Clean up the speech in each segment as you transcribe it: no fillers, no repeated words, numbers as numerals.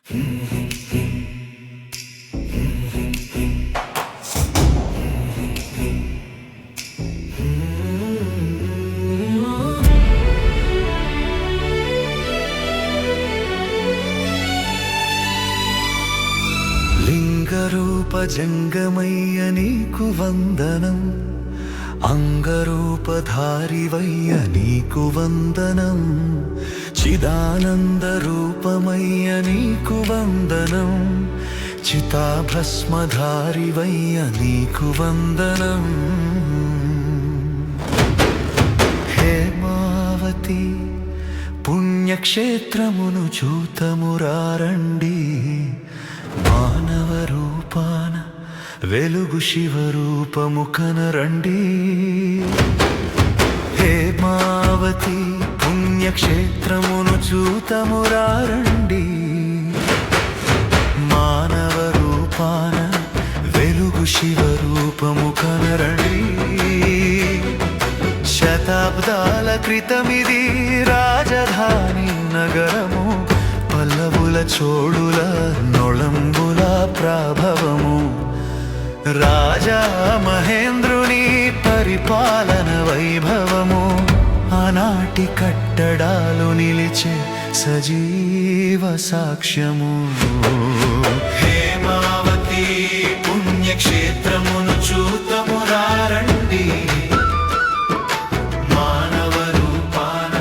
లింగరూప జంగమయ్య నీకు వందనం, అంగరూపధారివయ్య నీకు వందనం, చిదానంద రూపమయ్య నీకు వందనం, చితాభస్మధారివయ్య నీకు వందనం. హేమావతి పుణ్యక్షేత్రమును చూతమురారండి, మానవ రూపాన వెలుగు శివరూపము కనరండి. హేమావతి పుణ్యక్షేత్రమును చూతమురారండి, మానవ రూపాన వెలుగు శివరూపము కనరండి. శతాబ్దాల క్రితమిది రాజధాని నగరము, పల్లవుల చోడుల నొళంబుల ప్రాభవము, రాజా మహేంద్రుని పరిపాలన వైభవము, ఆనాటి కట్టడాలు నిలిచే సజీవ సాక్ష్యము. హేమావతి పుణ్యక్షేత్రమును చూతమురారండి, మానవ రూపాన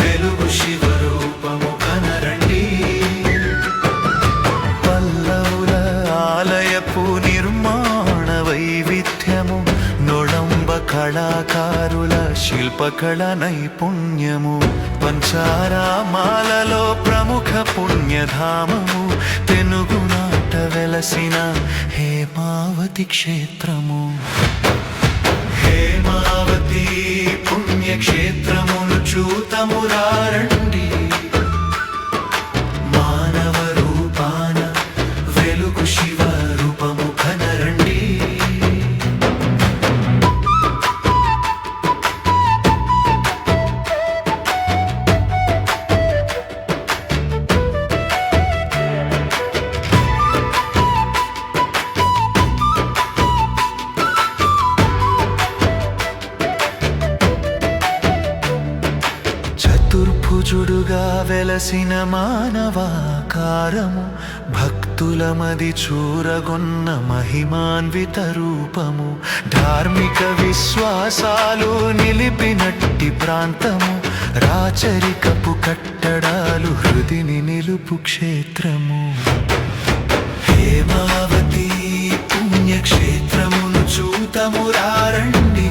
వెలుగు శివరూపము కనరండి. పల్లవుల ఆలయపు నిర్మాణ వైవిధ్యము, నొళంబ కళాకారుల శిల్పకళ నైపుణ్యము, పంచారామాలలో ప్రముఖ పుణ్యధామము, తెనుగునాట వెలసిన హేమావతి క్షేత్రము. హేమావతి పుణ్యక్షేత్రమును చూతమురారండి, మానవ రూపాన వెలుగు శివరూపము కనరండి. చతుర్భుజుడుగా వెలసిన మానవాకారము, భక్తుల మది చూరగొన్న మహిమాన్విత రూపము, ధార్మిక విశ్వాసాలు నిలిపినట్టి ప్రాంతము, రాచరికపు కట్టడాలు హృదిని నిలుపు క్షేత్రము. హేమావతి పుణ్యక్షేత్రమును చూతమురారండి,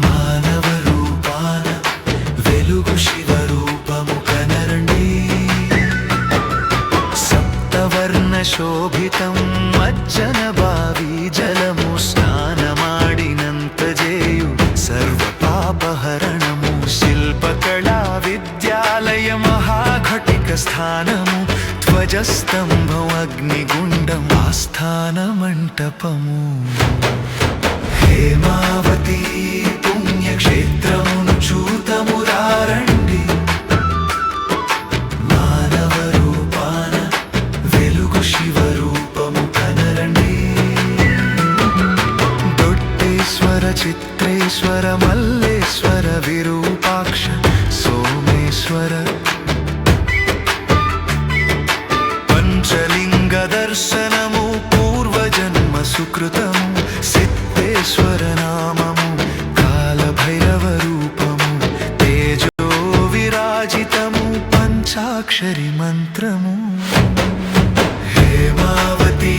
మానవ రూపాన వెలుగు శివరూపము కనరండి. సప్తవర్ణ శోభితం మజ్జన బావి జలము, స్నానమాడినంత జేయు సర్వ పాపహరణము, శిల్పకళా విద్యాలయ మహాఘటిక స్థానము, ధ్వజస్తంభం అగ్నిగుండం ఆస్థాన మంటపము. హేమావతి పుణ్యక్షేత్రమును చూతమురారండి, మానవ రూపాన వెలుగు శివరూపము కనరండి. దొడ్డేశ్వర చిత్రేశ్వర మల్లేశ్వర విరూపాక్ష సోమేశ్వర, పంచలింగ దర్శనము పూర్వజన్మ సుకృతము, సిద్ధేశ్వర నామము కాలభైరవ రూపము, తేజో విరాజితము పంచాక్షరి మంత్రము. హేమావతి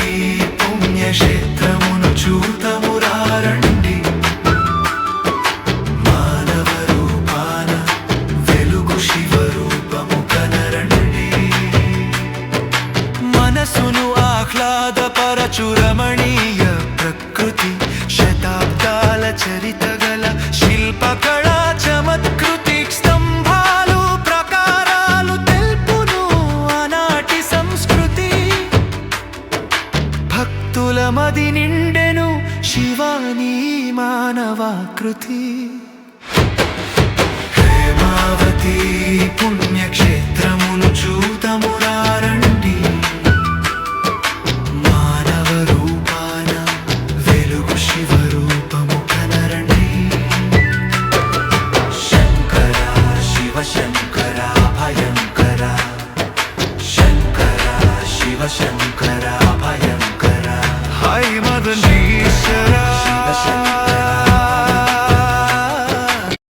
పుణ్యక్షేత్రమును చూతమురారండి, మానవ రూపాన వెలుగు శివరూపము కనరండి. మనసును ఆహ్లాదపరచు రమణీయ ప్రకృతి, శతాబ్దాల చరిత గల శిల్పకళా చమత్కృతి, స్తంభాలు ప్రకారాలు తెలుపును ఆనాటి సంస్కృతి, భక్తుల మది నిండెను శివాని మానవాకృతి. హేమావతి పుణ్యక్షేత్ర